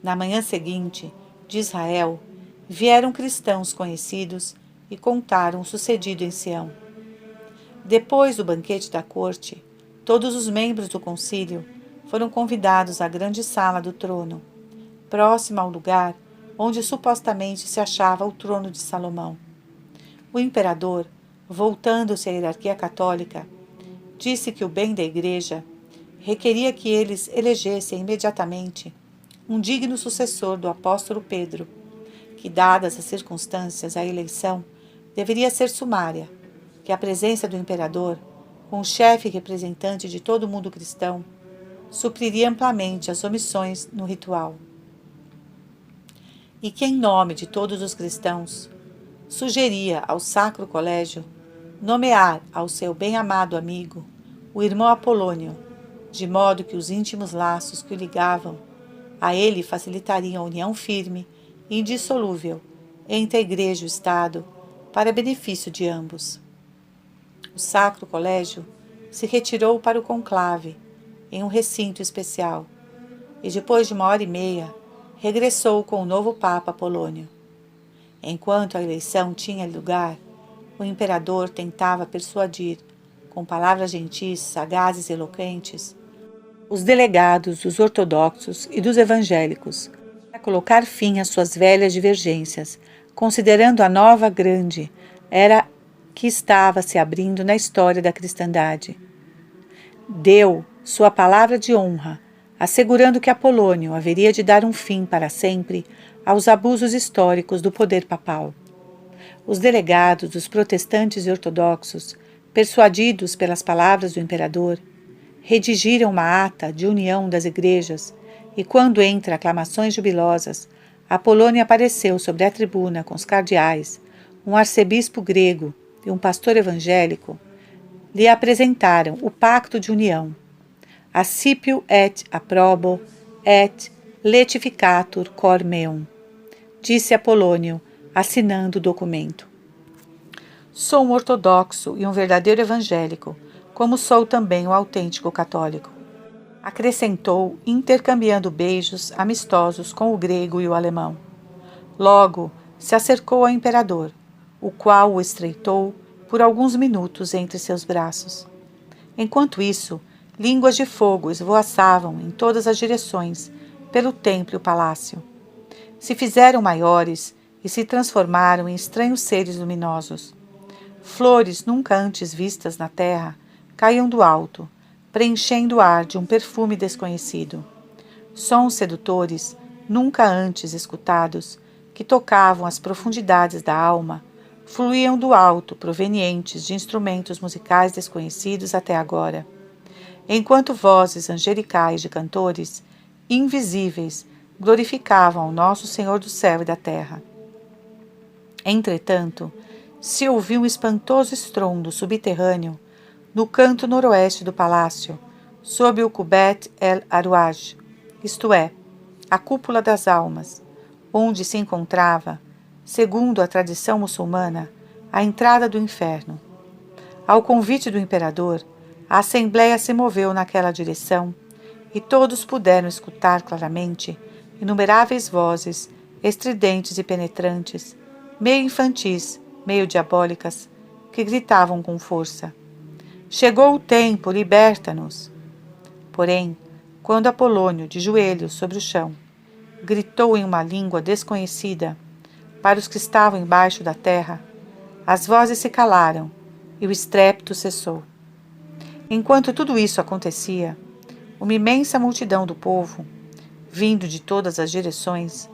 Na manhã seguinte, de Israel, vieram cristãos conhecidos e contaram o sucedido em Sião. Depois do banquete da corte, todos os membros do concílio foram convidados à grande sala do trono, próxima ao lugar onde supostamente se achava o trono de Salomão. O imperador, voltando-se à hierarquia católica, disse que o bem da igreja requeria que eles elegessem imediatamente um digno sucessor do apóstolo Pedro, que, dadas as circunstâncias, a eleição deveria ser sumária, que a presença do imperador com o chefe representante de todo o mundo cristão, supriria amplamente as omissões no ritual. E que, em nome de todos os cristãos, sugeria ao Sacro Colégio nomear ao seu bem-amado amigo o irmão Apolônio, de modo que os íntimos laços que o ligavam a ele facilitariam a união firme e indissolúvel entre a Igreja e o Estado, para benefício de ambos. O Sacro Colégio se retirou para o conclave, em um recinto especial, e depois de 1h30, regressou com o novo Papa Apolônio. Enquanto a eleição tinha lugar, o imperador tentava persuadir, com palavras gentis, sagazes e eloquentes, os delegados dos ortodoxos e dos evangélicos, para colocar fim às suas velhas divergências, considerando a nova grande era que estava se abrindo na história da cristandade. Deu sua palavra de honra, assegurando que Apolônio haveria de dar um fim para sempre aos abusos históricos do poder papal. Os delegados dos protestantes e ortodoxos, persuadidos pelas palavras do imperador, redigiram uma ata de união das igrejas e, quando entre aclamações jubilosas, Apolônio apareceu sobre a tribuna com os cardeais, um arcebispo grego e um pastor evangélico, lhe apresentaram o pacto de união, Accipio et approbo et letificatur cor meum, disse Apolônio, assinando o documento. Sou um ortodoxo e um verdadeiro evangélico, como sou também um autêntico católico, acrescentou, intercambiando beijos amistosos com o grego e o alemão. Logo, se acercou ao imperador, o qual o estreitou por alguns minutos entre seus braços. Enquanto isso, línguas de fogo esvoaçavam em todas as direções, pelo templo e o palácio. Se fizeram maiores e se transformaram em estranhos seres luminosos. Flores nunca antes vistas na terra caíam do alto, preenchendo o ar de um perfume desconhecido. Sons sedutores, nunca antes escutados, que tocavam as profundidades da alma, fluíam do alto, provenientes de instrumentos musicais desconhecidos até agora. Enquanto vozes angelicais de cantores, invisíveis, glorificavam ao nosso Senhor do céu e da terra. Entretanto, se ouviu um espantoso estrondo subterrâneo no canto noroeste do palácio, sob o Kubet el-Aruaj, isto é, a cúpula das almas, onde se encontrava, segundo a tradição muçulmana, a entrada do inferno. Ao convite do imperador, a assembleia se moveu naquela direção e todos puderam escutar claramente inumeráveis vozes, estridentes e penetrantes, meio infantis, meio diabólicas, que gritavam com força: Chegou o tempo, liberta-nos! Porém, quando Apolônio, de joelhos sobre o chão, gritou em uma língua desconhecida para os que estavam embaixo da terra, as vozes se calaram e o estrépito cessou. Enquanto tudo isso acontecia, uma imensa multidão do povo, vindo de todas as direções,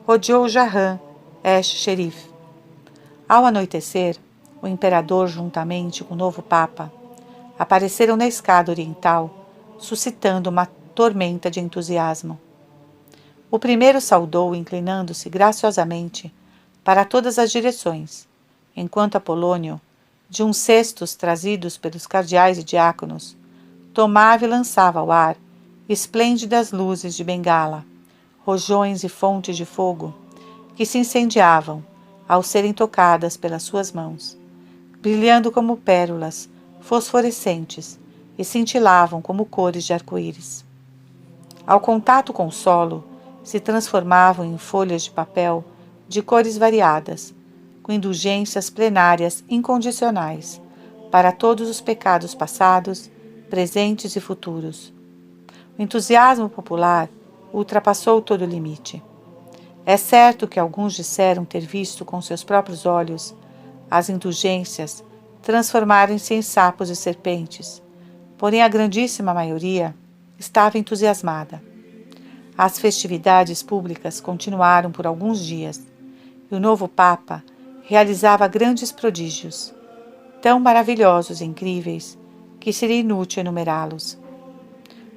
rodeou Jahan esh-Sherif. Ao anoitecer, o imperador, juntamente com o novo papa, apareceram na escada oriental, suscitando uma tormenta de entusiasmo. O primeiro saudou, inclinando-se graciosamente para todas as direções, enquanto Apolônio, de uns cestos trazidos pelos cardeais e diáconos, tomava e lançava ao ar esplêndidas luzes de bengala, rojões e fontes de fogo, que se incendiavam ao serem tocadas pelas suas mãos, brilhando como pérolas fosforescentes e cintilavam como cores de arco-íris. Ao contato com o solo, se transformavam em folhas de papel de cores variadas, com indulgências plenárias incondicionais para todos os pecados passados, presentes e futuros. O entusiasmo popular ultrapassou todo o limite. É certo que alguns disseram ter visto com seus próprios olhos as indulgências transformarem-se em sapos e serpentes, porém a grandíssima maioria estava entusiasmada. As festividades públicas continuaram por alguns dias, e o novo Papa realizava grandes prodígios, tão maravilhosos e incríveis, que seria inútil enumerá-los.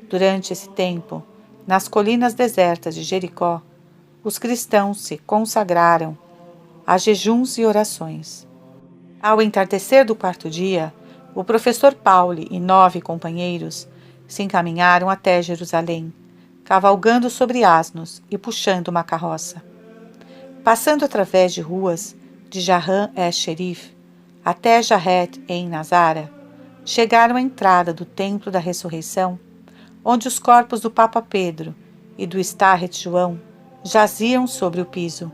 Durante esse tempo, nas colinas desertas de Jericó, os cristãos se consagraram a jejuns e orações. Ao entardecer do quarto dia, o professor Pauli e 9 companheiros se encaminharam até Jerusalém, cavalgando sobre asnos e puxando uma carroça. Passando através de ruas de Jarran-es-Sherif até Jaret em Nazara, chegaram à entrada do Templo da Ressurreição, onde os corpos do Papa Pedro e do Starret João jaziam sobre o piso.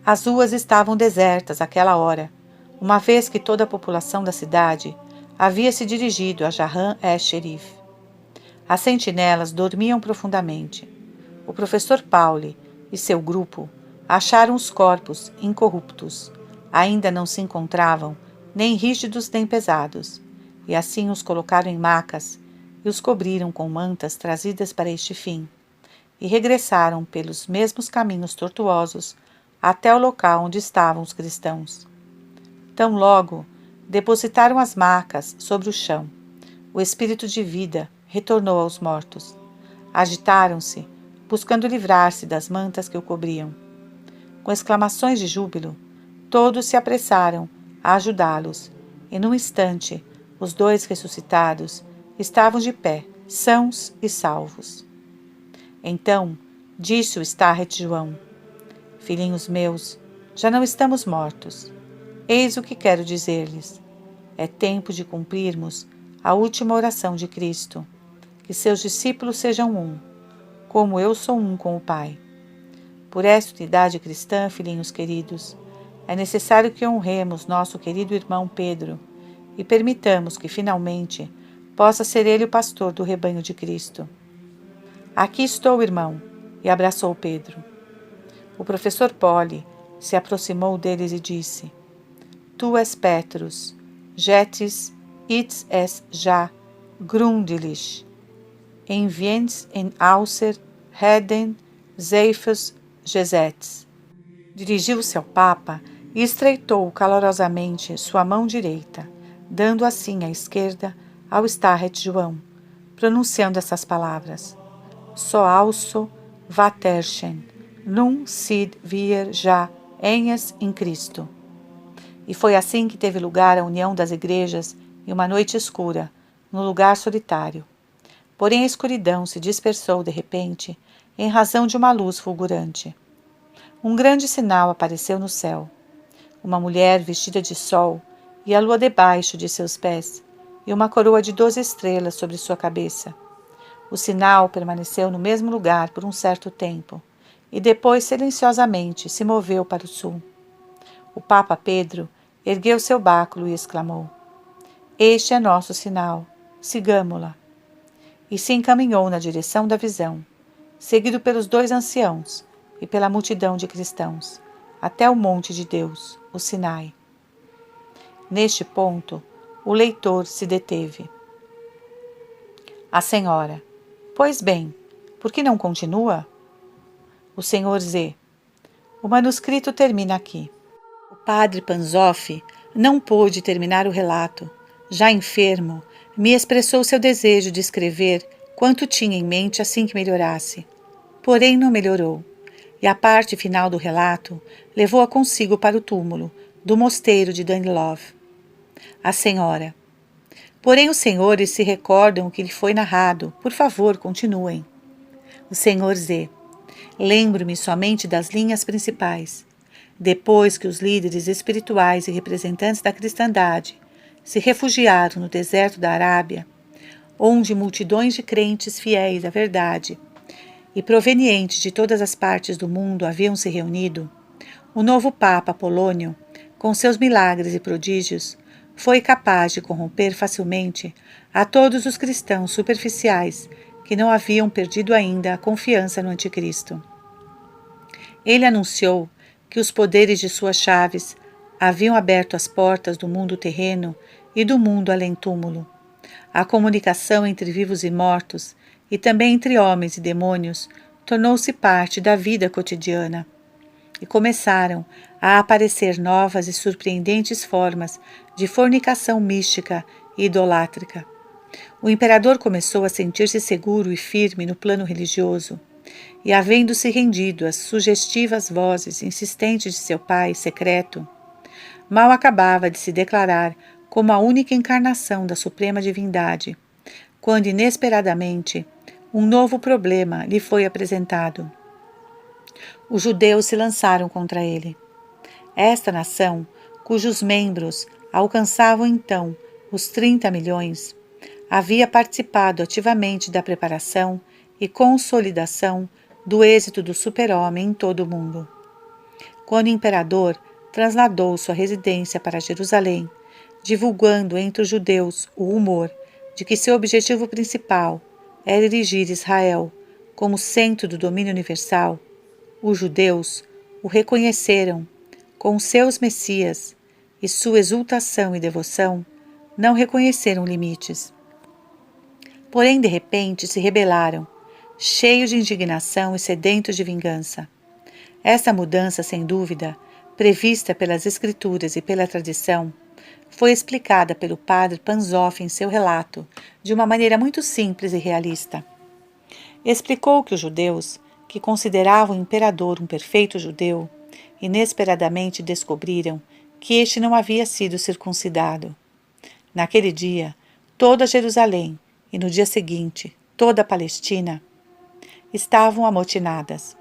As ruas estavam desertas àquela hora, uma vez que toda a população da cidade havia se dirigido a Jarran-es-Sherif. As sentinelas dormiam profundamente. O professor Pauli e seu grupo acharam os corpos incorruptos. Ainda não se encontravam nem rígidos nem pesados, e assim os colocaram em macas e os cobriram com mantas trazidas para este fim, e regressaram pelos mesmos caminhos tortuosos até o local onde estavam os cristãos. Tão logo depositaram as macas sobre o chão, o espírito de vida retornou aos mortos. Agitaram-se, buscando livrar-se das mantas que o cobriam. Com exclamações de júbilo, todos se apressaram a ajudá-los, e num instante os 2 ressuscitados estavam de pé, sãos e salvos. Então disse o Starret João: Filhinhos meus, já não estamos mortos. Eis o que quero dizer-lhes. É tempo de cumprirmos a última oração de Cristo, que seus discípulos sejam um, como eu sou um com o Pai. Por esta unidade cristã, filhinhos queridos, é necessário que honremos nosso querido irmão Pedro e permitamos que, finalmente, possa ser ele o pastor do rebanho de Cristo. Aqui estou, irmão, e abraçou Pedro. O professor Pauli se aproximou deles e disse: Tu és Petrus, jetis its es ja grundlich, enviens en außer heden Zephus Gesets. Dirigiu-se ao Papa e estreitou calorosamente sua mão direita, dando assim a esquerda ao Starret João, pronunciando essas palavras: So also vaterchen, num sid wir ja enes in Cristo. E foi assim que teve lugar a união das igrejas em uma noite escura, num lugar solitário. Porém a escuridão se dispersou de repente em razão de uma luz fulgurante. Um grande sinal apareceu no céu. Uma mulher vestida de sol e a lua debaixo de seus pés, e uma coroa de 12 estrelas sobre sua cabeça. O sinal permaneceu no mesmo lugar por um certo tempo, e depois silenciosamente se moveu para o sul. O Papa Pedro ergueu seu báculo e exclamou: Este é nosso sinal, sigamo-la. E se encaminhou na direção da visão, seguido pelos 2 anciãos e pela multidão de cristãos, até o monte de Deus, o Sinai. Neste ponto, o leitor se deteve. A senhora: Pois bem, por que não continua? O senhor Z: O manuscrito termina aqui. O padre Panzoff não pôde terminar o relato. Já enfermo, me expressou seu desejo de escrever quanto tinha em mente assim que melhorasse. Porém não melhorou, e a parte final do relato levou-a consigo para o túmulo do mosteiro de Danilov. A senhora: Porém os senhores se recordam o que lhe foi narrado. Por favor, continuem. O senhor Z: Lembro-me somente das linhas principais. Depois que os líderes espirituais e representantes da cristandade se refugiaram no deserto da Arábia, onde multidões de crentes fiéis à verdade e provenientes de todas as partes do mundo haviam se reunido, o novo Papa Polônio, com seus milagres e prodígios, foi capaz de corromper facilmente a todos os cristãos superficiais que não haviam perdido ainda a confiança no Anticristo. Ele anunciou que os poderes de suas chaves haviam aberto as portas do mundo terreno e do mundo além-túmulo. A comunicação entre vivos e mortos, e também entre homens e demônios, tornou-se parte da vida cotidiana. E começaram a aparecer novas e surpreendentes formas de fornicação mística e idolátrica. O imperador começou a sentir-se seguro e firme no plano religioso, e havendo-se rendido às sugestivas vozes insistentes de seu pai secreto, mal acabava de se declarar como a única encarnação da suprema divindade, quando inesperadamente um novo problema lhe foi apresentado. Os judeus se lançaram contra ele. Esta nação, cujos membros alcançavam então os 30 milhões, havia participado ativamente da preparação e consolidação do êxito do super-homem em todo o mundo. Quando o imperador trasladou sua residência para Jerusalém, divulgando entre os judeus o rumor de que seu objetivo principal era erigir Israel como centro do domínio universal, os judeus o reconheceram com seus messias e sua exultação e devoção não reconheceram limites. Porém, de repente, se rebelaram, cheios de indignação e sedentos de vingança. Essa mudança, sem dúvida, prevista pelas Escrituras e pela tradição, foi explicada pelo padre Panzoff em seu relato, de uma maneira muito simples e realista. Explicou que os judeus, que consideravam o imperador um perfeito judeu, inesperadamente descobriram que este não havia sido circuncidado. Naquele dia, toda Jerusalém, e no dia seguinte, toda a Palestina, estavam amotinadas.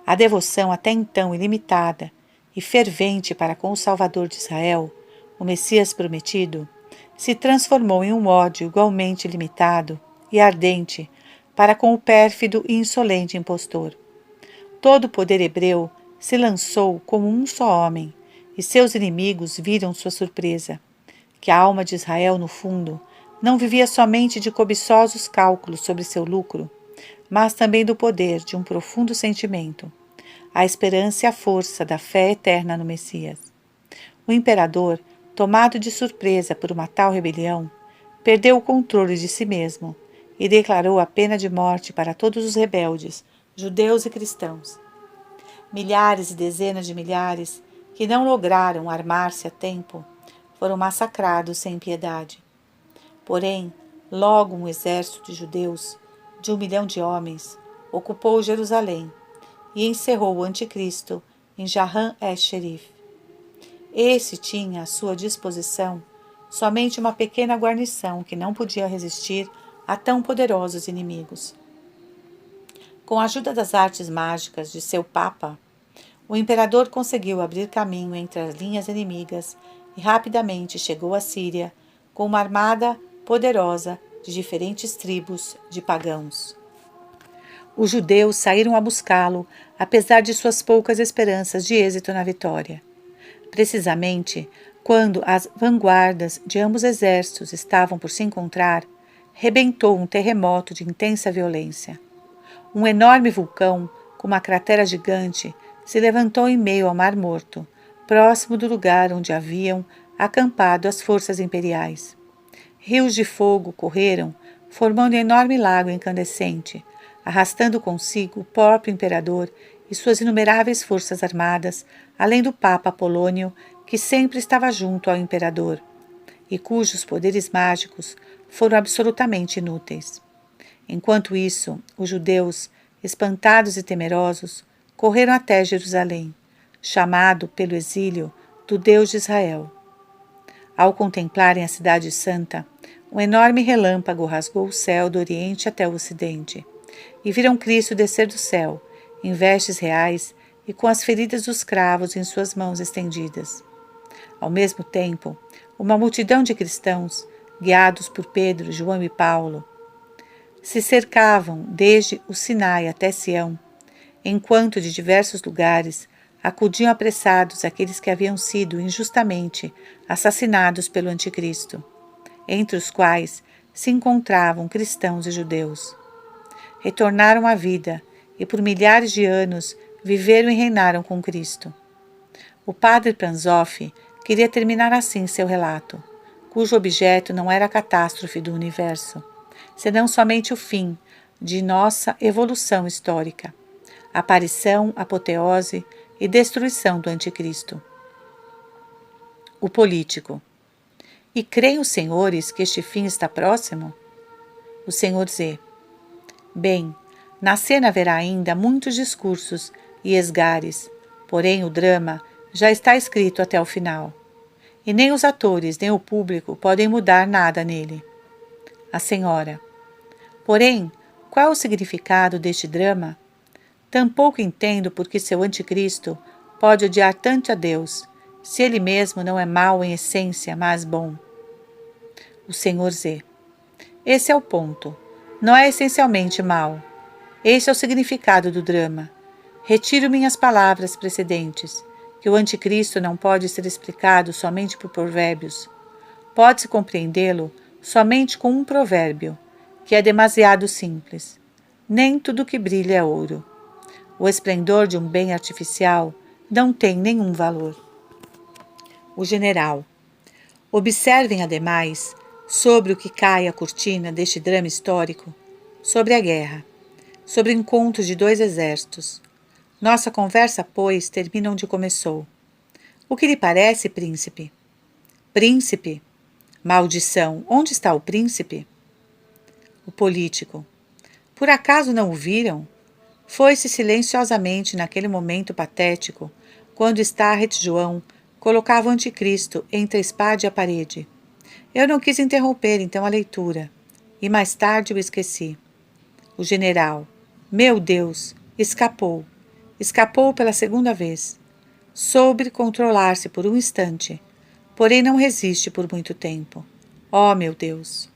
A devoção até então ilimitada e fervente para com o Salvador de Israel, o Messias prometido, se transformou em um ódio igualmente limitado e ardente para com o pérfido e insolente impostor. Todo o poder hebreu se lançou como um só homem, e seus inimigos viram sua surpresa, que a alma de Israel, no fundo, não vivia somente de cobiçosos cálculos sobre seu lucro, mas também do poder de um profundo sentimento, a esperança e a força da fé eterna no Messias. O imperador, tomado de surpresa por uma tal rebelião, perdeu o controle de si mesmo e declarou a pena de morte para todos os rebeldes, judeus e cristãos. Milhares e dezenas de milhares, que não lograram armar-se a tempo, foram massacrados sem piedade. Porém, logo um exército de judeus, de 1 milhão de homens, ocupou Jerusalém e encerrou o anticristo em Jahan es-Sherif. Esse tinha à sua disposição somente uma pequena guarnição que não podia resistir a tão poderosos inimigos. Com a ajuda das artes mágicas de seu papa, o imperador conseguiu abrir caminho entre as linhas inimigas e rapidamente chegou à Síria com uma armada poderosa de diferentes tribos de pagãos. Os judeus saíram a buscá-lo, apesar de suas poucas esperanças de êxito na vitória. Precisamente quando as vanguardas de ambos os exércitos estavam por se encontrar, rebentou um terremoto de intensa violência. Um enorme vulcão, com uma cratera gigante, se levantou em meio ao Mar Morto, próximo do lugar onde haviam acampado as forças imperiais. Rios de fogo correram, formando um enorme lago incandescente, arrastando consigo o próprio imperador e suas inumeráveis forças armadas, além do Papa Polônio, que sempre estava junto ao imperador, e cujos poderes mágicos foram absolutamente inúteis. Enquanto isso, os judeus, espantados e temerosos, correram até Jerusalém, chamado pelo exílio do Deus de Israel. Ao contemplarem a cidade santa, um enorme relâmpago rasgou o céu do oriente até o ocidente, e viram Cristo descer do céu, em vestes reais e com as feridas dos cravos em suas mãos estendidas. Ao mesmo tempo, uma multidão de cristãos, guiados por Pedro, João e Paulo, se cercavam desde o Sinai até Sião, enquanto de diversos lugares acudiam apressados aqueles que haviam sido injustamente assassinados pelo Anticristo, entre os quais se encontravam cristãos e judeus. Retornaram à vida e por milhares de anos viveram e reinaram com Cristo. O padre Panzoff queria terminar assim seu relato, cujo objeto não era a catástrofe do universo, senão somente o fim de nossa evolução histórica, aparição, apoteose e destruição do Anticristo. O político. E creem os senhores que este fim está próximo? O Senhor Z. Bem, na cena haverá ainda muitos discursos e esgares, porém o drama já está escrito até o final. E nem os atores nem o público podem mudar nada nele. A Senhora. Porém, qual é o significado deste drama? Tampouco entendo por que seu anticristo pode odiar tanto a Deus, se ele mesmo não é mau em essência, mas bom. O Senhor Z. Esse é o ponto. Não é essencialmente mau. Esse é o significado do drama. Retiro minhas palavras precedentes, que o anticristo não pode ser explicado somente por provérbios. Pode-se compreendê-lo somente com um provérbio, que é demasiado simples. Nem tudo que brilha é ouro. O esplendor de um bem artificial não tem nenhum valor. O general. Observem, ademais, sobre o que cai a cortina deste drama histórico, sobre a guerra, sobre o encontro de dois exércitos. Nossa conversa, pois, termina onde começou. O que lhe parece, príncipe? Príncipe? Maldição! Onde está o príncipe? O político. Por acaso não o viram? Foi-se silenciosamente naquele momento patético, quando Starret João colocava o anticristo entre a espada e a parede. Eu não quis interromper então a leitura, e mais tarde o esqueci. O general. Meu Deus! Escapou. Escapou pela segunda vez. Soube controlar-se por um instante, porém não resiste por muito tempo. Oh, meu Deus!